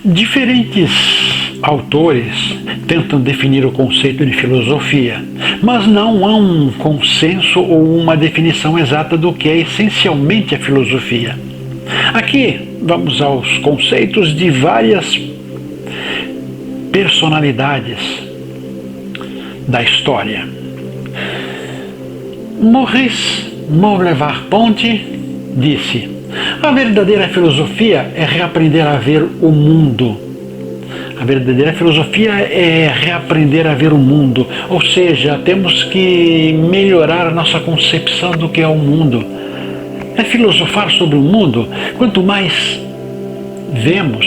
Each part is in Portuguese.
Diferentes autores tentam definir o conceito de filosofia, mas não há um consenso ou uma definição exata do que é essencialmente a filosofia. Aqui vamos aos conceitos de várias personalidades da história. Maurice Merleau-Ponty disse: a verdadeira filosofia é reaprender a ver o mundo. A verdadeira filosofia é reaprender a ver o mundo, ou seja, temos que melhorar a nossa concepção do que é o mundo. É filosofar sobre o mundo. Quanto mais vemos,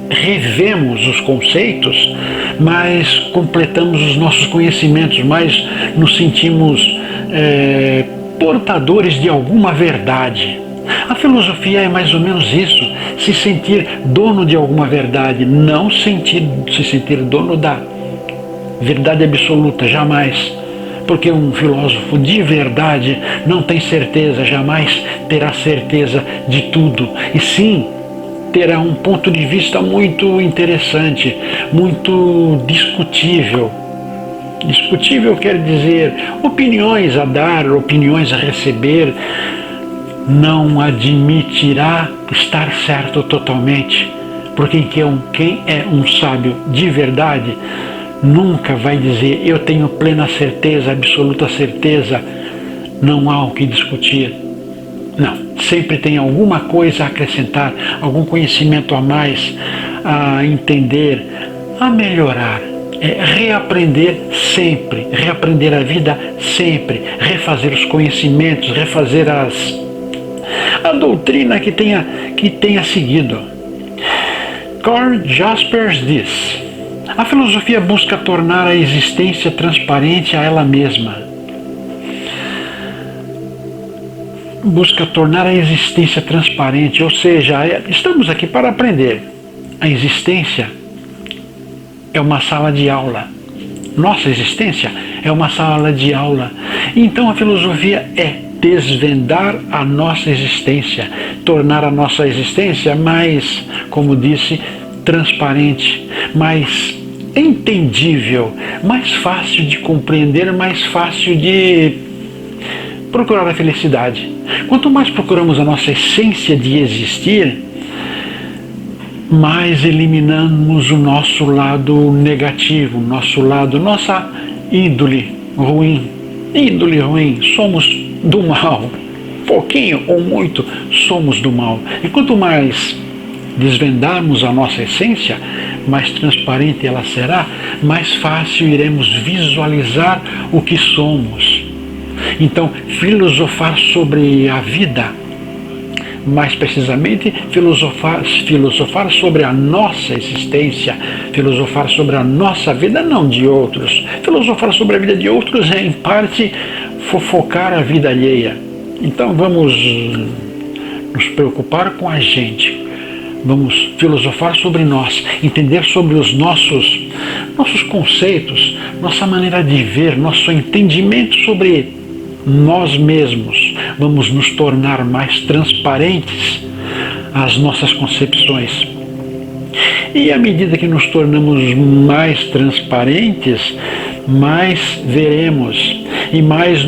revemos os conceitos, mais completamos os nossos conhecimentos, mais nos sentimos portadores de alguma verdade. A filosofia é mais ou menos isso, se sentir dono de alguma verdade, não se sentir dono da verdade absoluta, jamais. Porque um filósofo de verdade não tem certeza, jamais terá certeza de tudo, e sim terá um ponto de vista muito interessante, muito discutível. Discutível quer dizer opiniões a dar, opiniões a receber. Não admitirá estar certo totalmente, porque quem é um sábio de verdade nunca vai dizer eu tenho plena certeza, absoluta certeza, não há o que discutir. Não, sempre tem alguma coisa a acrescentar, algum conhecimento a mais, a entender, a melhorar. É reaprender sempre, reaprender a vida sempre, refazer os conhecimentos, refazer a doutrina que tenha seguido. Karl Jaspers diz: a filosofia busca tornar a existência transparente a ela mesma. Busca tornar a existência transparente, ou seja, estamos aqui para aprender. A existência é uma sala de aula. Nossa existência é uma sala de aula. Então a filosofia é desvendar a nossa existência, tornar a nossa existência mais, como disse, transparente, mais entendível, mais fácil de compreender, mais fácil de procurar a felicidade. Quanto mais procuramos a nossa essência de existir, mais eliminamos o nosso lado negativo, nossa índole ruim. Índole ruim, somos do mal. Pouquinho ou muito, somos do mal. E quanto mais desvendarmos a nossa essência, mais transparente ela será, mais fácil iremos visualizar o que somos. Então, filosofar sobre a vida, mais precisamente, filosofar sobre a nossa existência, filosofar sobre a nossa vida, não de outros. Filosofar sobre a vida de outros é, em parte, fofocar a vida alheia. Então vamos nos preocupar com a gente. Vamos filosofar sobre nós, entender sobre os nossos conceitos, nossa maneira de ver, nosso entendimento sobre nós mesmos. Vamos nos tornar mais transparentes às nossas concepções. E à medida que nos tornamos mais transparentes, mais veremos e mais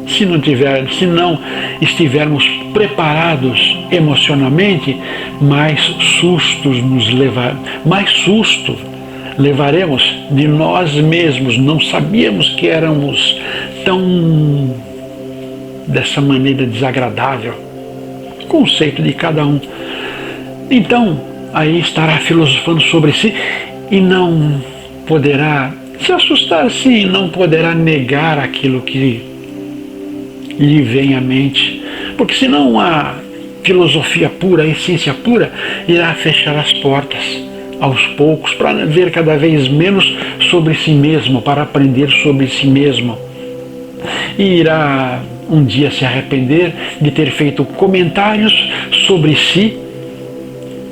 se não estivermos preparados emocionalmente, mais susto levaremos de nós mesmos. Não sabíamos que éramos tão dessa maneira desagradável. Conceito de cada um. Então, aí estará filosofando sobre si e não poderá se assustar, sim, não poderá negar aquilo que lhe vem à mente, porque senão a filosofia pura, a essência pura, irá fechar as portas aos poucos para ver cada vez menos sobre si mesmo, para aprender sobre si mesmo. E irá um dia se arrepender de ter feito comentários sobre si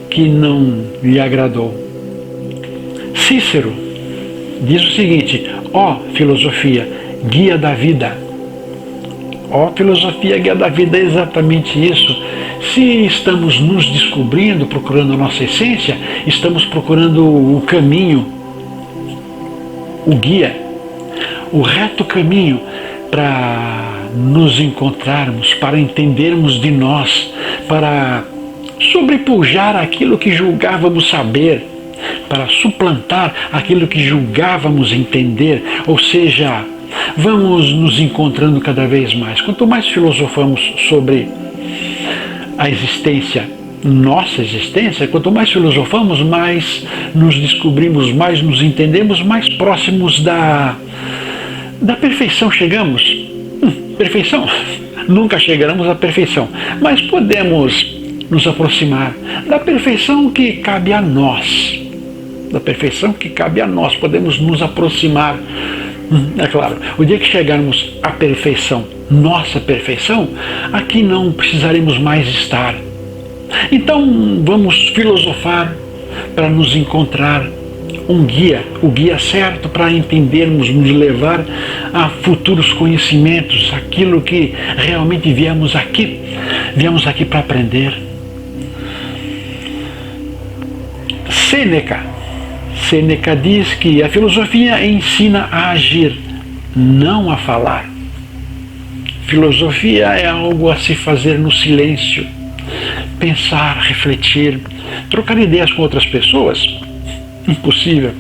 que não lhe agradou. Cícero diz o seguinte: ó filosofia, guia da vida, Ó, filosofia guia da vida é exatamente isso. Se estamos nos descobrindo, procurando a nossa essência, estamos procurando o caminho, o guia, o reto caminho para nos encontrarmos, para entendermos de nós, para sobrepujar aquilo que julgávamos saber, para suplantar aquilo que julgávamos entender, ou seja, vamos nos encontrando cada vez mais. Quanto mais filosofamos sobre a existência, nossa existência, quanto mais filosofamos, mais nos descobrimos, mais nos entendemos, mais próximos da perfeição chegamos. Perfeição? Nunca chegaremos à perfeição, mas podemos nos aproximar da perfeição que cabe a nós. Da perfeição que cabe a nós, podemos nos aproximar. É claro, o dia que chegarmos à perfeição, nossa perfeição, aqui não precisaremos mais estar. Então vamos filosofar para nos encontrar um guia, o guia certo para entendermos, nos levar a futuros conhecimentos, aquilo que realmente viemos aqui para aprender. Sêneca diz que a filosofia ensina a agir, não a falar. Filosofia é algo a se fazer no silêncio, pensar, refletir, trocar ideias com outras pessoas. Impossível.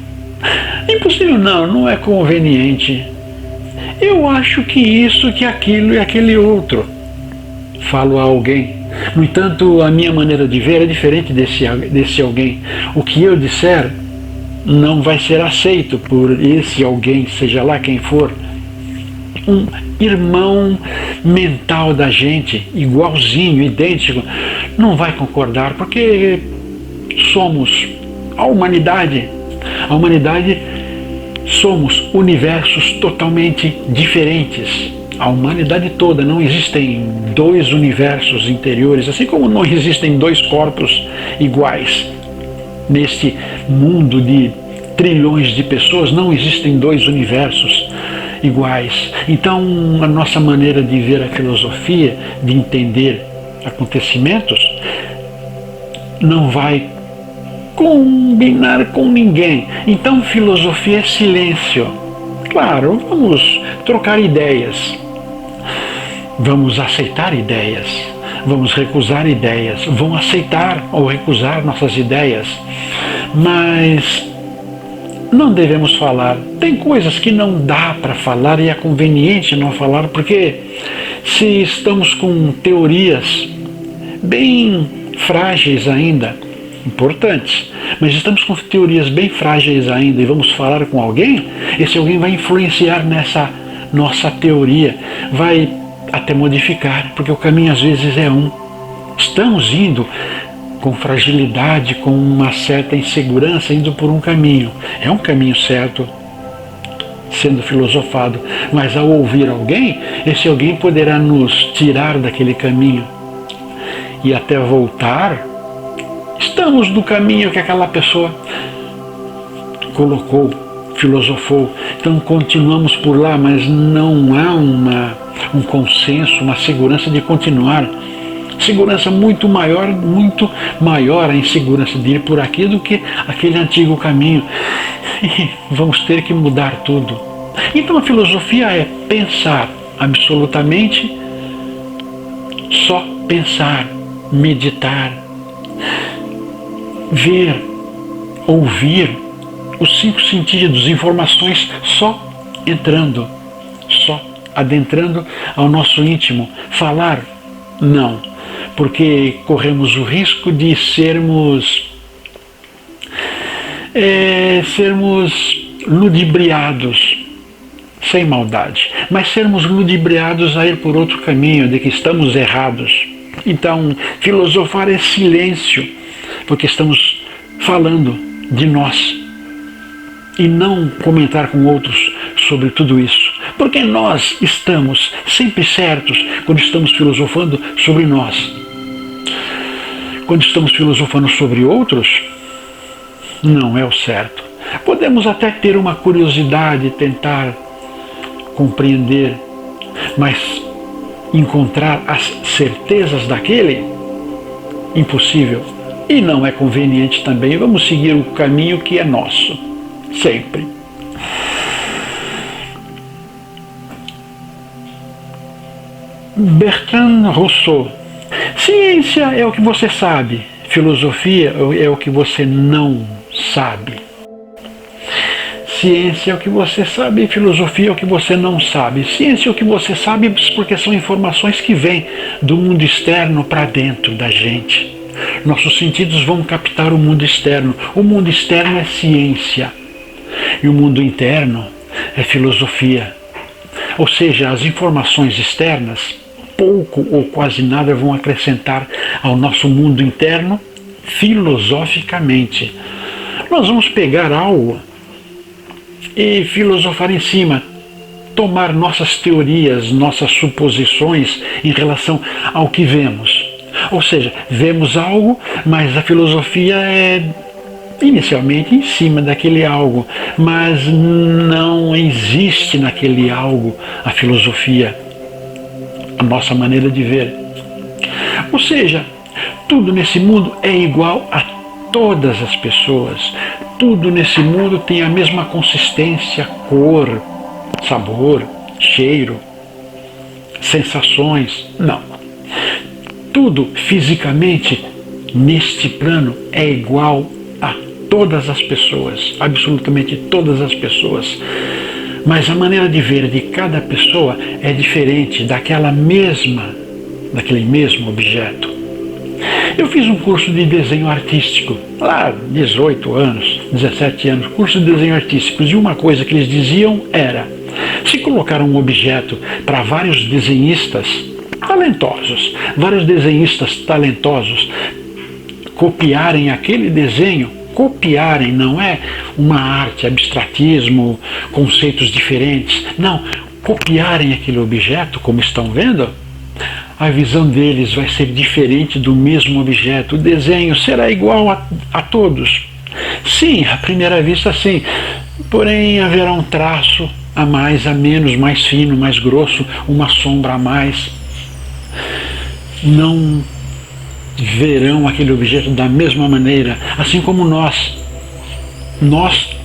Impossível não é conveniente. Eu acho que isso, que aquilo e aquele outro. Falo a alguém. No entanto, a minha maneira de ver é diferente desse alguém. O que eu disser não vai ser aceito por esse alguém, seja lá quem for. Um irmão mental da gente, igualzinho, idêntico, não vai concordar, porque somos a humanidade somos universos totalmente diferentes. A humanidade toda, não existem dois universos interiores, assim como não existem dois corpos iguais. Neste mundo de trilhões de pessoas, não existem dois universos iguais. Então, a nossa maneira de ver a filosofia, de entender acontecimentos, não vai combinar com ninguém. Então, filosofia é silêncio. Claro, vamos trocar ideias, vamos aceitar ideias, vamos recusar ideias, vão aceitar ou recusar nossas ideias, mas não devemos falar. Tem coisas que não dá para falar e é conveniente não falar, porque se estamos com teorias bem frágeis ainda, importantes, mas estamos com teorias bem frágeis ainda e vamos falar com alguém, esse alguém vai influenciar nessa nossa teoria, vai até modificar, porque o caminho às vezes é um. Estamos indo com fragilidade, com uma certa insegurança, indo por um caminho. É um caminho certo, sendo filosofado, mas ao ouvir alguém, esse alguém poderá nos tirar daquele caminho e até voltar. Estamos no caminho que aquela pessoa colocou, filosofou, então continuamos por lá, mas não há um consenso, uma segurança de continuar. Segurança muito maior a insegurança de ir por aqui do que aquele antigo caminho. E vamos ter que mudar tudo. Então a filosofia é pensar absolutamente, só pensar, meditar, ver, ouvir, os 5 sentidos, informações só entrando, só adentrando ao nosso íntimo. Falar, não, porque corremos o risco de sermos ludibriados, sem maldade, mas sermos ludibriados a ir por outro caminho, de que estamos errados. Então, filosofar é silêncio, porque estamos falando de nós e não comentar com outros sobre tudo isso, porque nós estamos sempre certos quando estamos filosofando sobre nós. Quando estamos filosofando sobre outros, não é o certo. Podemos até ter uma curiosidade, tentar compreender, mas encontrar as certezas daquele? Impossível. E não é conveniente também. Vamos seguir o caminho que é nosso, sempre. Bertrand Russell. Ciência é o que você sabe, filosofia é o que você não sabe. Ciência é o que você sabe, filosofia é o que você não sabe. Ciência é o que você sabe porque são informações que vêm do mundo externo para dentro da gente. Nossos sentidos vão captar o mundo externo. O mundo externo é ciência e o mundo interno é filosofia. Ou seja, as informações externas pouco ou quase nada vão acrescentar ao nosso mundo interno filosoficamente. Nós vamos pegar algo e filosofar em cima, tomar nossas teorias, nossas suposições em relação ao que vemos. Ou seja, vemos algo, mas a filosofia é inicialmente em cima daquele algo, mas não existe naquele algo a filosofia, a nossa maneira de ver. Ou seja, tudo nesse mundo é igual a todas as pessoas. Tudo nesse mundo tem a mesma consistência, cor, sabor, cheiro, sensações. Não. Tudo fisicamente neste plano é igual a todas as pessoas, absolutamente todas as pessoas. Mas a maneira de ver de cada pessoa é diferente daquele mesmo objeto. Eu fiz um curso de desenho artístico, lá 18 anos, 17 anos, curso de desenho artístico, e uma coisa que eles diziam era, se colocar um objeto para vários desenhistas talentosos copiarem aquele desenho, copiarem não é uma arte, abstratismo, conceitos diferentes, não, copiarem aquele objeto, como estão vendo, a visão deles vai ser diferente do mesmo objeto. O desenho será igual a todos. Sim, à primeira vista sim, porém haverá um traço a mais, a menos, mais fino, mais grosso, uma sombra a mais. Não verão aquele objeto da mesma maneira, assim como nós,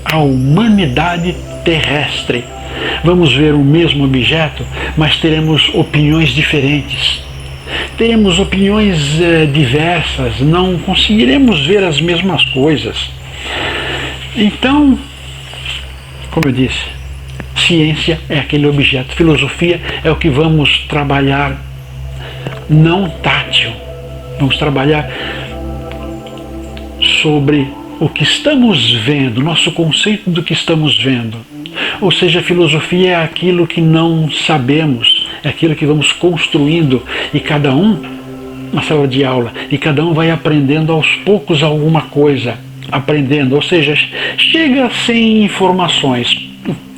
a humanidade terrestre, vamos ver o mesmo objeto, mas teremos opiniões diferentes. Teremos opiniões diversas, não conseguiremos ver as mesmas coisas. Então, como eu disse, ciência é aquele objeto, filosofia é o que vamos trabalhar, não tátil. Vamos trabalhar sobre o que estamos vendo, nosso conceito do que estamos vendo. Ou seja, a filosofia é aquilo que não sabemos, é aquilo que vamos construindo, e cada um, na sala de aula, e cada um vai aprendendo aos poucos alguma coisa, ou seja, chega sem informações,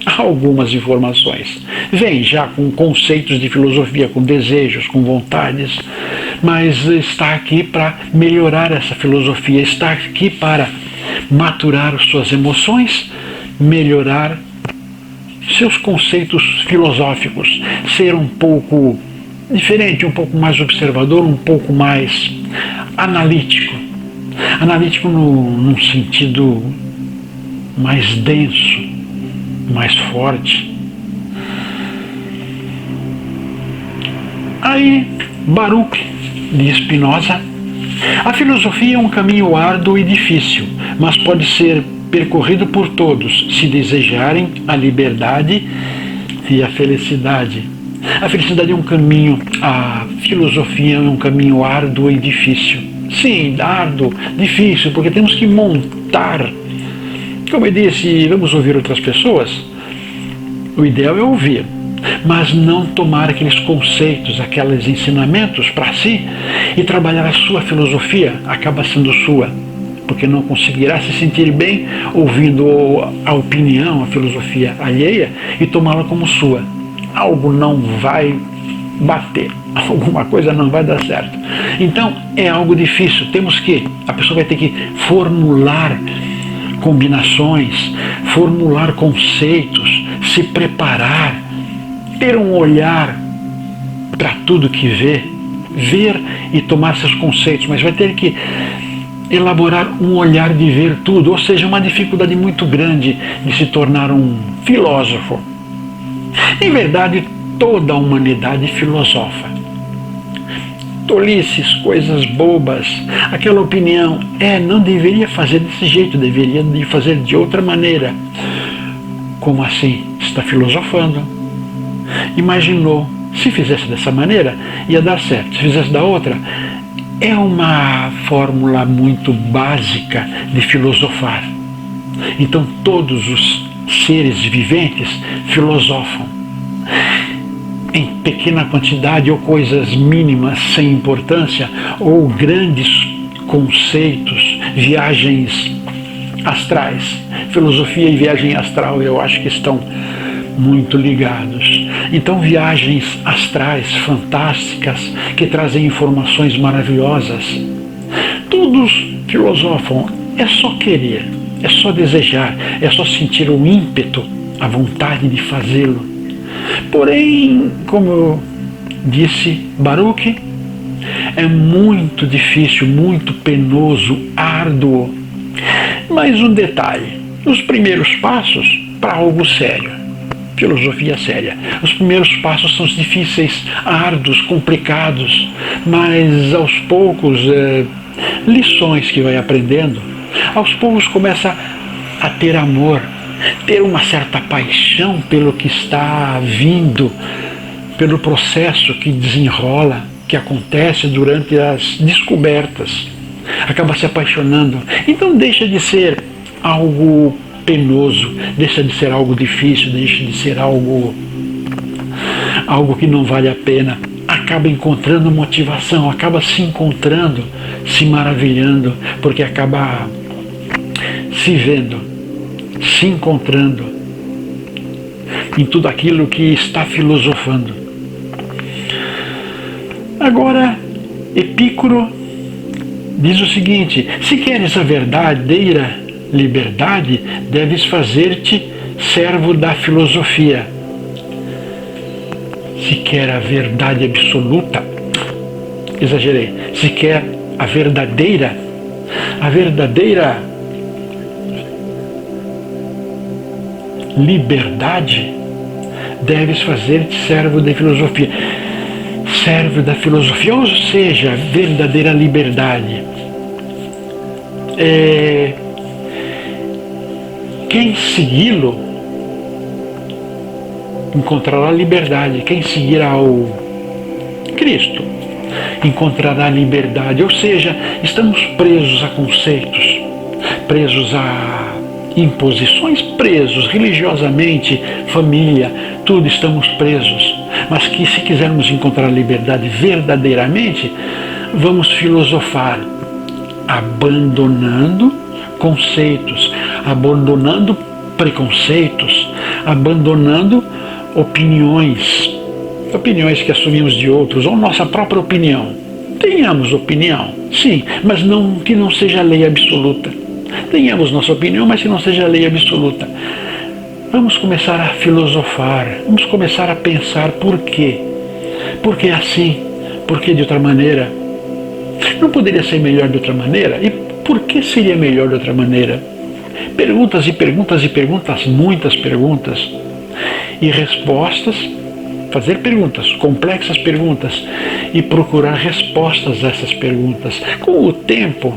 algumas informações, vem já com conceitos de filosofia, com desejos, com vontades, mas está aqui para melhorar essa filosofia, está aqui para maturar suas emoções, melhorar seus conceitos filosóficos, ser um pouco diferente, um pouco mais observador, um pouco mais analítico. Analítico num sentido mais denso, mais forte. Aí, Baruch de Spinoza: a filosofia é um caminho árduo e difícil, mas pode ser percorrido por todos, se desejarem a liberdade e a felicidade. A felicidade é um caminho, a filosofia é um caminho árduo e difícil. Sim, árduo, difícil, porque temos que montar. Como eu disse, vamos ouvir outras pessoas? O ideal é ouvir, mas não tomar aqueles conceitos, aqueles ensinamentos para si e trabalhar a sua filosofia, acaba sendo sua, porque não conseguirá se sentir bem ouvindo a opinião, a filosofia alheia e tomá-la como sua. Algo não vai bater, alguma coisa não vai dar certo. Então é algo difícil, a pessoa vai ter que formular combinações, formular conceitos, se preparar, ter um olhar para tudo que vê, ver e tomar seus conceitos, mas vai ter que elaborar um olhar de ver tudo, ou seja, uma dificuldade muito grande de se tornar um filósofo. Em verdade, toda a humanidade filosofa. Tolices, coisas bobas, aquela opinião, não deveria fazer desse jeito, deveria de fazer de outra maneira. Como assim? Está filosofando. Imaginou, se fizesse dessa maneira, ia dar certo, se fizesse da outra, é uma fórmula muito básica de filosofar. Então todos os seres viventes filosofam. Em pequena quantidade ou coisas mínimas sem importância, ou grandes conceitos, viagens astrais. Filosofia e viagem astral eu acho que estão muito ligados. Então viagens astrais fantásticas que trazem informações maravilhosas. Todos filosofam, é só querer, é só desejar, é só sentir o ímpeto, a vontade de fazê-lo. Porém, como disse Baruch, é muito difícil, muito penoso, árduo. Mas um detalhe, os primeiros passos para algo sério, filosofia séria, os primeiros passos são difíceis, árduos, complicados, mas aos poucos, lições que vai aprendendo, aos poucos começa a ter amor, ter uma certa paixão pelo que está vindo, pelo processo que desenrola, que acontece durante as descobertas. Acaba se apaixonando. Então deixa de ser algo penoso, deixa de ser algo difícil, deixa de ser algo que não vale a pena. Acaba encontrando motivação, acaba se encontrando, se maravilhando, porque acaba se vendo, se encontrando em tudo aquilo que está filosofando. Agora, Epicuro diz o seguinte: se queres a verdadeira liberdade, deves fazer-te servo da filosofia. Se quer a verdade absoluta, exagerei, se quer a verdadeira liberdade, deves fazer-te servo da filosofia. Servo da filosofia, ou seja, verdadeira liberdade. Quem segui-lo encontrará liberdade. Quem seguir ao Cristo encontrará liberdade. Ou seja, estamos presos a conceitos, presos a imposições, presos religiosamente, família, tudo estamos presos. Mas que se quisermos encontrar liberdade verdadeiramente, vamos filosofar, abandonando conceitos, abandonando preconceitos, abandonando opiniões que assumimos de outros, ou nossa própria opinião. Tenhamos opinião, sim, mas que não seja lei absoluta. Tenhamos nossa opinião, mas que não seja lei absoluta. Vamos começar a filosofar, vamos começar a pensar por quê. Por que assim? Por que de outra maneira? Não poderia ser melhor de outra maneira? E por que seria melhor de outra maneira? Perguntas e perguntas e perguntas, muitas perguntas. E respostas, fazer perguntas, complexas perguntas, e procurar respostas a essas perguntas. Com o tempo,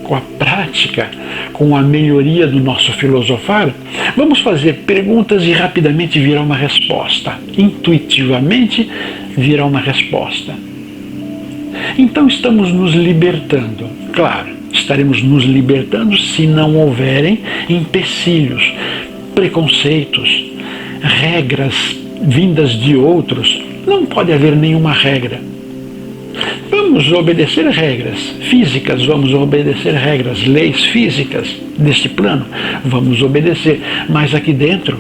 com a prática, com a melhoria do nosso filosofar, vamos fazer perguntas e rapidamente virá uma resposta. Intuitivamente virá uma resposta. Então estamos nos libertando. Claro, estaremos nos libertando se não houverem empecilhos, preconceitos, regras vindas de outros. Não pode haver nenhuma regra. Vamos obedecer regras físicas, vamos obedecer regras, leis físicas deste plano, vamos obedecer. Mas aqui dentro,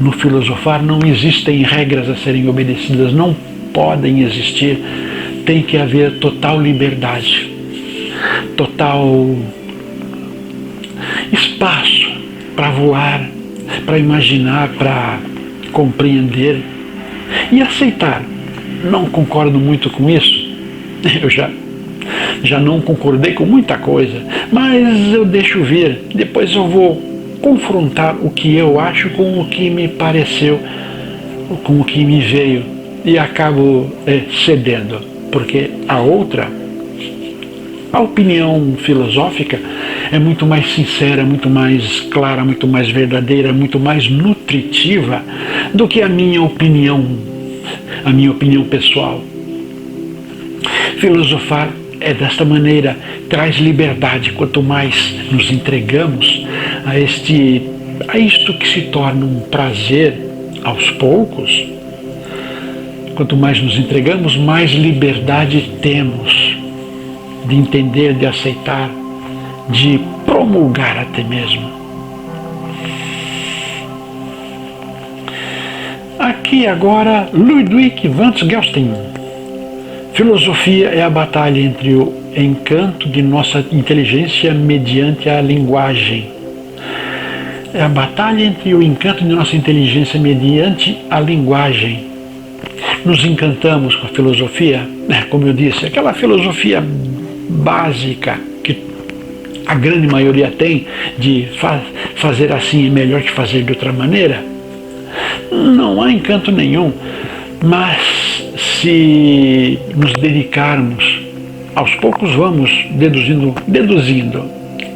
no filosofar, não existem regras a serem obedecidas, não podem existir. Tem que haver total liberdade, total espaço para voar, para imaginar, para compreender e aceitar não concordo muito com isso. Eu já não concordei com muita coisa, mas eu deixo vir. Depois eu vou confrontar o que eu acho com o que me pareceu, com o que me veio, e acabo cedendo, porque a opinião filosófica é muito mais sincera, muito mais clara, muito mais verdadeira, muito mais nutritiva do que a minha opinião pessoal. Filosofar é desta maneira, traz liberdade. Quanto mais nos entregamos a isto que se torna um prazer aos poucos, quanto mais nos entregamos, mais liberdade temos de entender, de aceitar, de promulgar até mesmo. Aqui agora, Ludwig Wittgenstein. Filosofia é a batalha entre o encanto de nossa inteligência mediante a linguagem. É a batalha entre o encanto de nossa inteligência mediante a linguagem. Nos encantamos com a filosofia, como eu disse, aquela filosofia básica que a grande maioria tem, de fazer assim é melhor que fazer de outra maneira. Não há encanto nenhum, mas se nos dedicarmos, aos poucos vamos deduzindo,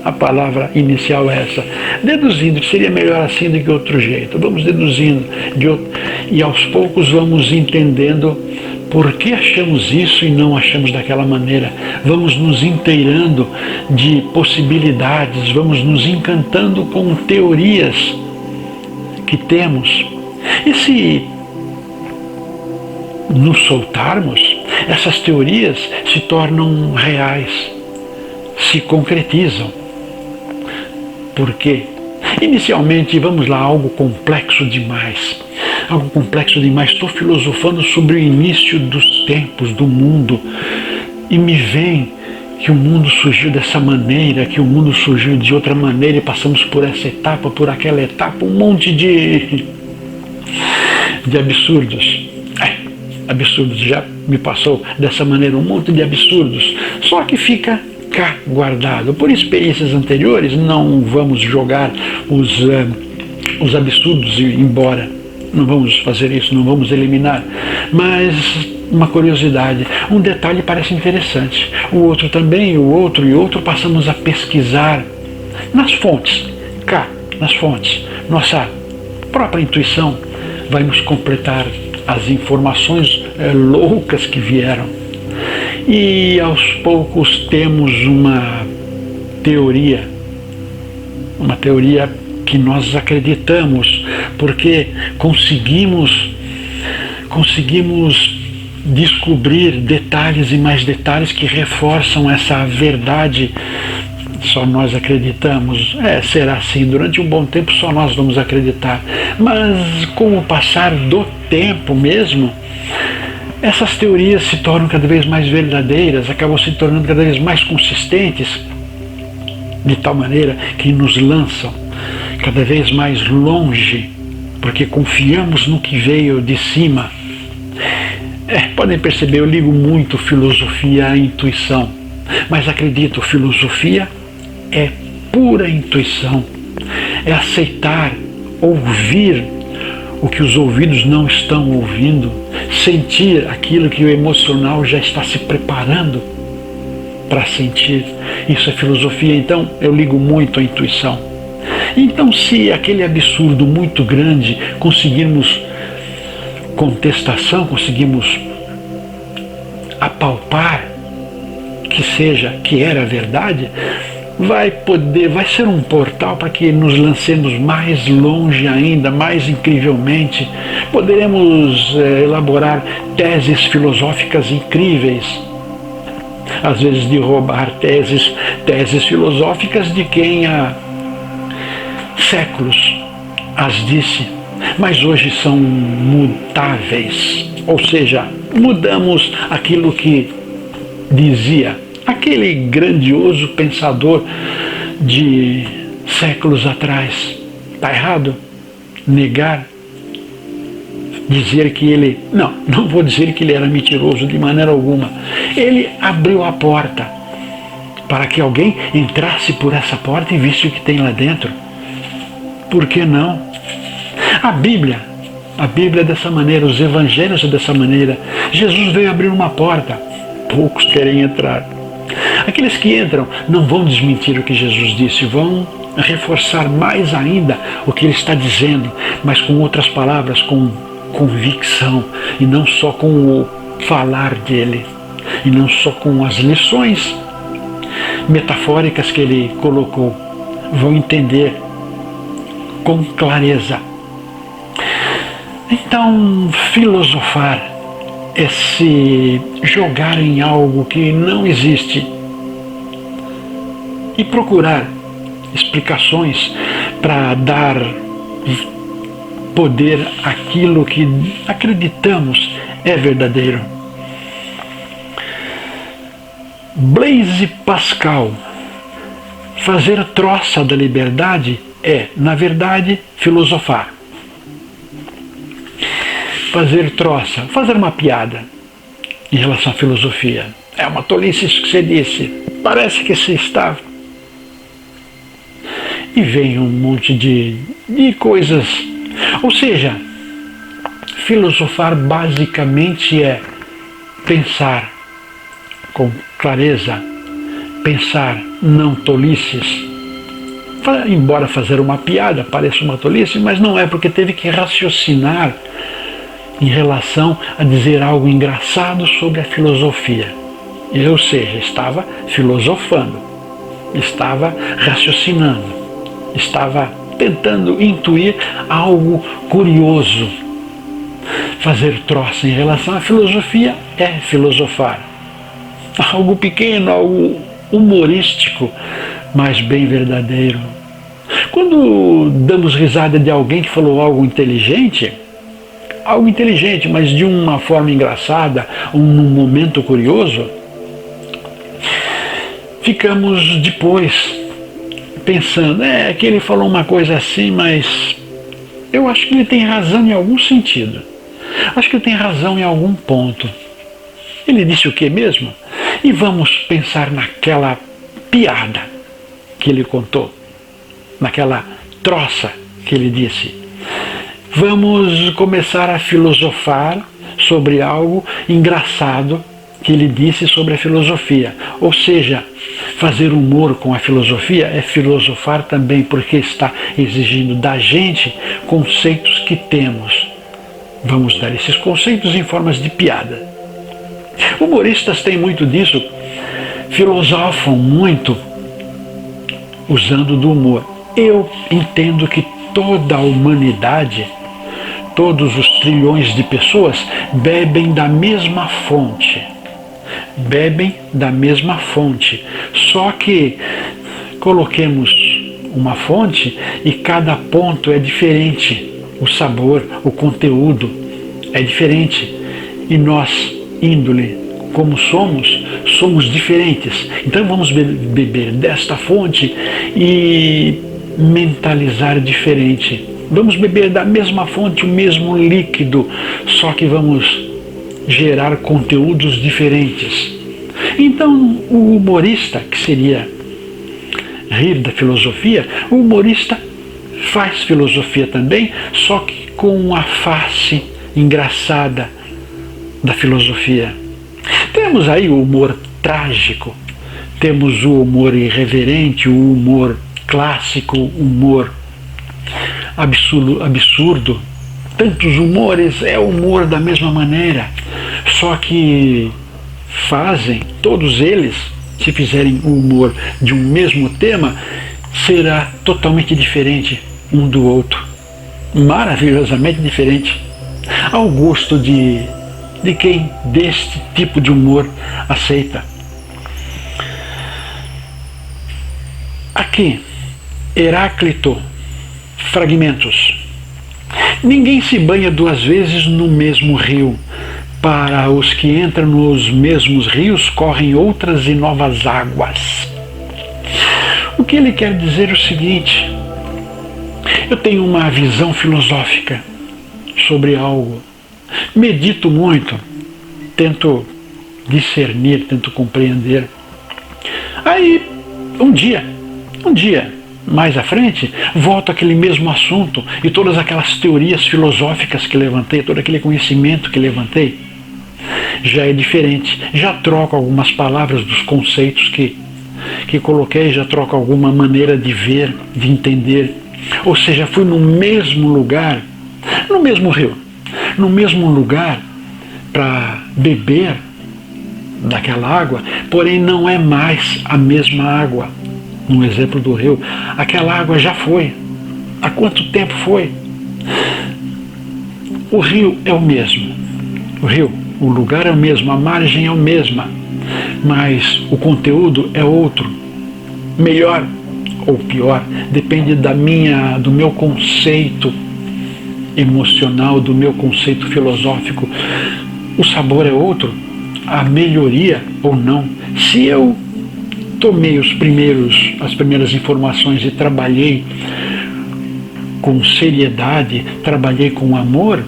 a palavra inicial é essa, deduzindo que seria melhor assim do que outro jeito, vamos deduzindo, e aos poucos vamos entendendo por que achamos isso e não achamos daquela maneira, vamos nos inteirando de possibilidades, vamos nos encantando com teorias que temos, e se nos soltarmos, essas teorias se tornam reais, se concretizam. Por quê? Inicialmente, vamos lá, algo complexo demais. Algo complexo demais. Estou filosofando sobre o início dos tempos, do mundo, e me vem que o mundo surgiu dessa maneira, que o mundo surgiu de outra maneira, e passamos por essa etapa, por aquela etapa, um monte de absurdos. Absurdos, já me passou dessa maneira um monte de absurdos, só que fica cá guardado. Por experiências anteriores, não vamos jogar os absurdos embora, não vamos fazer isso, não vamos eliminar, mas uma curiosidade, um detalhe parece interessante, o outro também, o outro e outro, passamos a pesquisar nas fontes, cá, nas fontes, nossa própria intuição vai nos completar as informações loucas que vieram. E aos poucos temos uma teoria que nós acreditamos, porque conseguimos descobrir detalhes e mais detalhes que reforçam essa verdade. Só nós acreditamos, será assim, durante um bom tempo só nós vamos acreditar, mas com o passar do tempo mesmo, essas teorias se tornam cada vez mais verdadeiras, acabam se tornando cada vez mais consistentes, de tal maneira que nos lançam cada vez mais longe, porque confiamos no que veio de cima. Podem perceber, eu ligo muito filosofia à intuição, mas acredito, filosofia é pura intuição, é aceitar, ouvir o que os ouvidos não estão ouvindo, sentir aquilo que o emocional já está se preparando para sentir. Isso é filosofia, então eu ligo muito à intuição. Então, se aquele absurdo muito grande conseguirmos contestação, conseguimos apalpar que era verdade, vai ser um portal para que nos lancemos mais longe ainda, mais incrivelmente. Poderemos elaborar teses filosóficas incríveis, às vezes de roubar teses filosóficas de quem há séculos as disse, mas hoje são mutáveis, ou seja, mudamos aquilo que dizia aquele grandioso pensador de séculos atrás. Está errado negar dizer que ele... Não vou dizer que ele era mentiroso de maneira alguma. Ele abriu a porta para que alguém entrasse por essa porta e visse o que tem lá dentro. Por que não? A Bíblia é dessa maneira, os evangelhos é dessa maneira. Jesus veio abrir uma porta, poucos querem entrar. Aqueles que entram não vão desmentir o que Jesus disse, vão reforçar mais ainda o que ele está dizendo, mas com outras palavras, com convicção, e não só com o falar dele, e não só com as lições metafóricas que ele colocou. Vão entender com clareza. Então, filosofar é se jogar em algo que não existe e procurar explicações para dar poder àquilo que acreditamos é verdadeiro. Blaise Pascal: fazer troça da liberdade é, na verdade, filosofar. Fazer troça, fazer uma piada em relação à filosofia. É uma tolice isso que você disse. Parece que você está... E vem um monte de coisas. Ou seja, filosofar basicamente é pensar com clareza, pensar não tolices. Embora fazer uma piada pareça uma tolice, mas não é, porque teve que raciocinar em relação a dizer algo engraçado sobre a filosofia. Ou seja, estava filosofando, estava raciocinando, estava tentando intuir algo curioso. Fazer troça em relação à filosofia é filosofar. Algo pequeno, algo humorístico, mas bem verdadeiro. Quando damos risada de alguém que falou algo inteligente, mas de uma forma engraçada, num momento curioso, ficamos depois pensando, que ele falou uma coisa assim, mas eu acho que ele tem razão em algum sentido. Acho que ele tem razão em algum ponto. Ele disse o que mesmo? E vamos pensar naquela piada que ele contou, naquela troça que ele disse. Vamos começar a filosofar sobre algo engraçado que ele disse sobre a filosofia. Ou seja, fazer humor com a filosofia é filosofar também, porque está exigindo da gente conceitos que temos. Vamos dar esses conceitos em formas de piada. Humoristas têm muito disso, filosofam muito usando do humor. Eu entendo que toda a humanidade, todos os trilhões de pessoas bebem da mesma fonte. Só que coloquemos uma fonte e cada ponto é diferente. O sabor, o conteúdo é diferente. E nós, índole, como somos diferentes. Então vamos beber desta fonte e mentalizar diferente. Vamos beber da mesma fonte o mesmo líquido, só que vamos gerar conteúdos diferentes. Então o humorista, que seria rir da filosofia, o humorista faz filosofia também, só que com a face engraçada da filosofia. Temos aí o humor trágico, temos o humor irreverente, o humor clássico, o humor absurdo. Tantos humores, é humor da mesma maneira, só que fazem, todos eles, se fizerem o humor de um mesmo tema, será totalmente diferente um do outro, maravilhosamente diferente, ao gosto de quem deste tipo de humor aceita. Aqui, Heráclito, fragmentos. Ninguém se banha duas vezes no mesmo rio. Para os que entram nos mesmos rios, correm outras e novas águas. O que ele quer dizer é o seguinte: eu tenho uma visão filosófica sobre algo, medito muito, tento discernir, tento compreender. Aí, um dia, mais à frente, volto àquele mesmo assunto e todas aquelas teorias filosóficas que levantei, todo aquele conhecimento que levantei, já é diferente. Já troco algumas palavras dos conceitos que coloquei, já troco alguma maneira de ver, de entender. Ou seja, fui no mesmo lugar, no mesmo rio, no mesmo lugar para beber daquela água, porém não é mais a mesma água. No exemplo do rio, aquela água já foi. Há quanto tempo foi? O rio é o mesmo. O lugar é o mesmo, a margem é a mesma, mas o conteúdo é outro. Melhor ou pior, depende do meu conceito emocional, do meu conceito filosófico. O sabor é outro, a melhoria ou não. Se eu tomei as primeiras informações e trabalhei com seriedade, trabalhei com amor,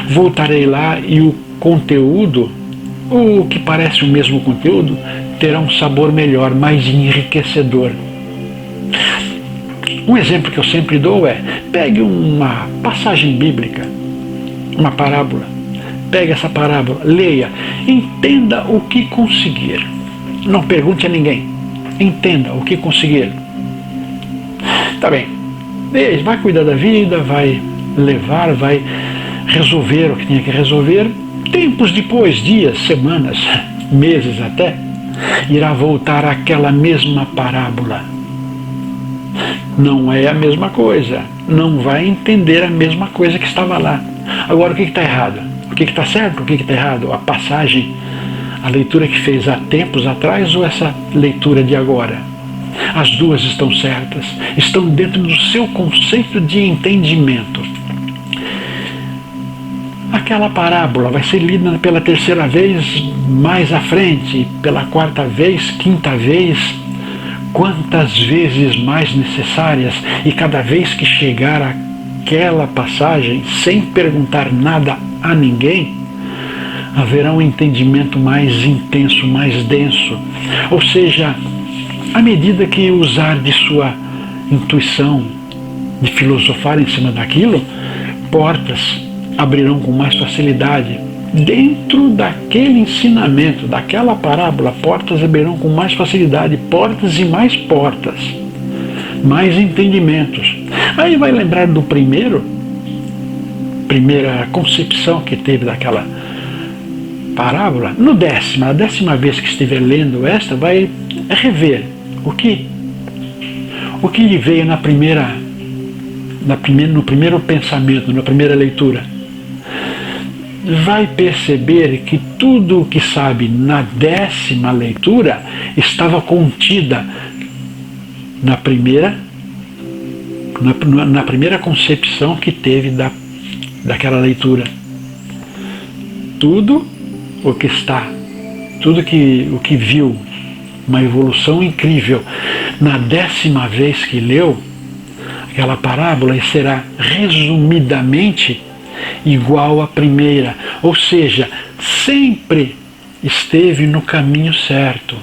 voltarei lá e o conteúdo, o que parece o mesmo conteúdo, terá um sabor melhor, mais enriquecedor. Um exemplo que eu sempre dou é: pegue uma passagem bíblica, uma parábola, pegue essa parábola, leia, entenda o que conseguir. Não pergunte a ninguém. Entenda o que conseguir. Tá bem. Vai cuidar da vida, vai levar, vai resolver o que tinha que resolver. Tempos depois, dias, semanas, meses até, irá voltar àquela mesma parábola. Não é a mesma coisa. Não vai entender a mesma coisa que estava lá. Agora, o que está errado? O que está certo? O que está errado? A passagem, a leitura que fez há tempos atrás ou essa leitura de agora? As duas estão certas, estão dentro do seu conceito de entendimento. Aquela parábola vai ser lida pela terceira vez mais à frente, pela quarta vez, quinta vez, quantas vezes mais necessárias, e cada vez que chegar aquela passagem, sem perguntar nada a ninguém, haverá um entendimento mais intenso, mais denso. Ou seja, à medida que usar de sua intuição, de filosofar em cima daquilo, portas abrirão com mais facilidade. Dentro daquele ensinamento, daquela parábola, portas abrirão com mais facilidade, portas e mais portas, mais entendimentos. Aí vai lembrar do primeira concepção que teve daquela parábola. Na décima vez que estiver lendo esta, vai rever o que lhe veio no primeiro pensamento, na primeira leitura. Vai perceber que tudo o que sabe na 10ª leitura estava contida na primeira concepção que teve daquela leitura. Tudo o que viu, uma evolução incrível, na 10ª vez que leu aquela parábola, será resumidamente igual à primeira, ou seja, sempre esteve no caminho certo.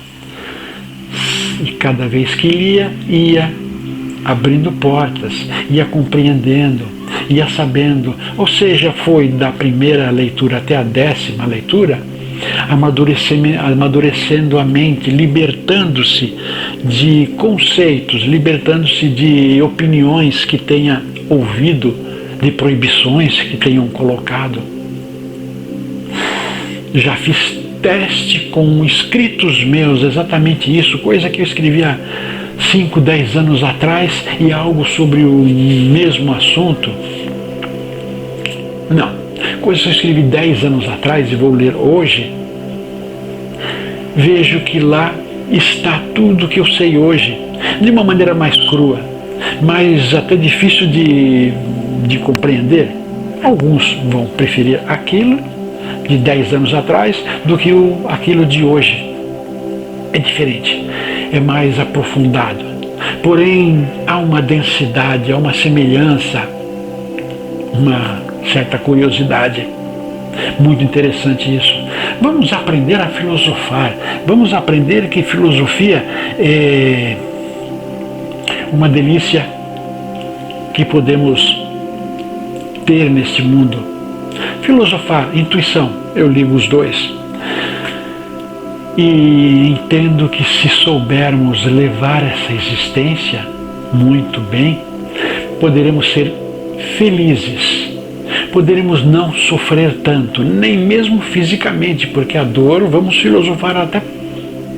E cada vez que lia, ia abrindo portas, ia compreendendo, ia sabendo. Ou seja, foi da primeira leitura até a 10ª leitura, amadurecendo a mente, libertando-se de conceitos, libertando-se de opiniões que tenha ouvido, de proibições que tenham colocado. Já fiz teste com escritos meus, exatamente isso, coisa que eu escrevi há 5, 10 anos atrás, e algo sobre o mesmo assunto. Não, coisa que eu escrevi 10 anos atrás e vou ler hoje, vejo que lá está tudo que eu sei hoje, de uma maneira mais crua, mas até difícil de compreender. Alguns vão preferir aquilo de 10 anos atrás do que aquilo de hoje. É diferente, é mais aprofundado. Porém, há uma densidade, há uma semelhança, uma certa curiosidade. Muito interessante isso. Vamos aprender a filosofar. Vamos aprender que filosofia é uma delícia que podemos ter neste mundo. Filosofar, intuição, eu ligo os dois. E entendo que se soubermos levar essa existência muito bem, poderemos ser felizes. Poderemos não sofrer tanto, nem mesmo fisicamente, porque a dor, vamos filosofar até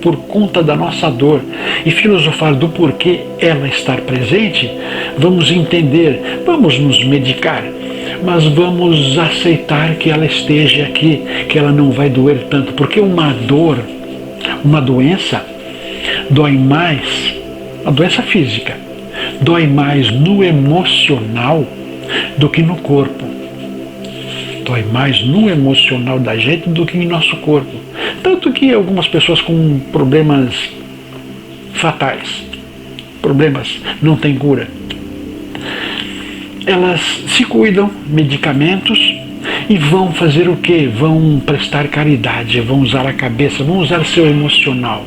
por conta da nossa dor e filosofar do porquê ela estar presente, vamos entender, vamos nos medicar, mas vamos aceitar que ela esteja aqui, que ela não vai doer tanto, porque uma dor, uma doença, dói mais, a doença física, dói mais no emocional do que no corpo. Dói mais no emocional da gente do que em nosso corpo. Tanto que algumas pessoas com problemas fatais, problemas não têm cura, elas se cuidam, medicamentos, e vão fazer o quê? Vão prestar caridade, vão usar a cabeça, vão usar seu emocional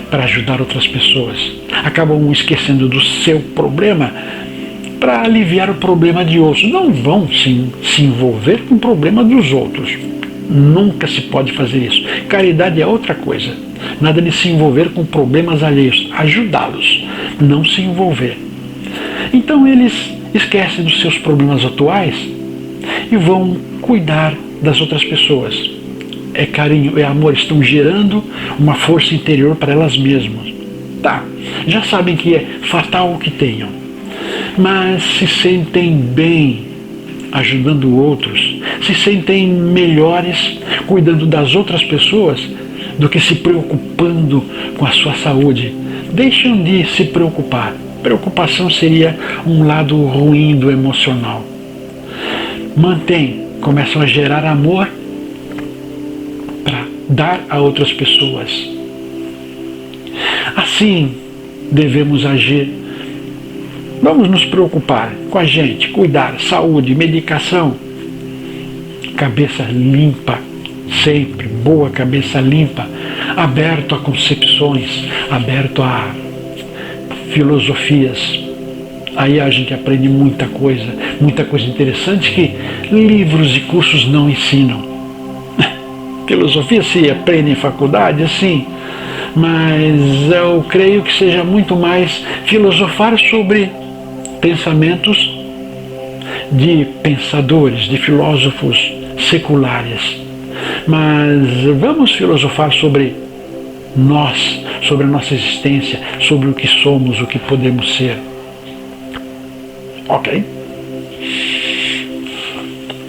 para ajudar outras pessoas. Acabam esquecendo do seu problema para aliviar o problema de outros. Não vão se envolver com o problema dos outros. Nunca se pode fazer isso. Caridade é outra coisa. Nada de se envolver com problemas alheios. Ajudá-los, não se envolver. Então eles esquecem dos seus problemas atuais e vão cuidar das outras pessoas. É carinho, é amor, estão gerando uma força interior para elas mesmas. Tá, já sabem que é fatal o que tenham, mas se sentem bem ajudando outros, se sentem melhores cuidando das outras pessoas do que se preocupando com a sua saúde. Deixam de se preocupar. Preocupação seria um lado ruim do emocional. Começam a gerar amor para dar a outras pessoas. Assim devemos agir. Vamos nos preocupar com a gente, cuidar, saúde, medicação, cabeça limpa, sempre, boa cabeça limpa, aberto a concepções, aberto a filosofias. Aí a gente aprende muita coisa interessante que livros e cursos não ensinam. Filosofia se aprende em faculdade, sim, mas eu creio que seja muito mais filosofar sobre pensamentos de pensadores, de filósofos seculares. Mas vamos filosofar sobre nós, sobre a nossa existência, sobre o que somos, o que podemos ser. Ok?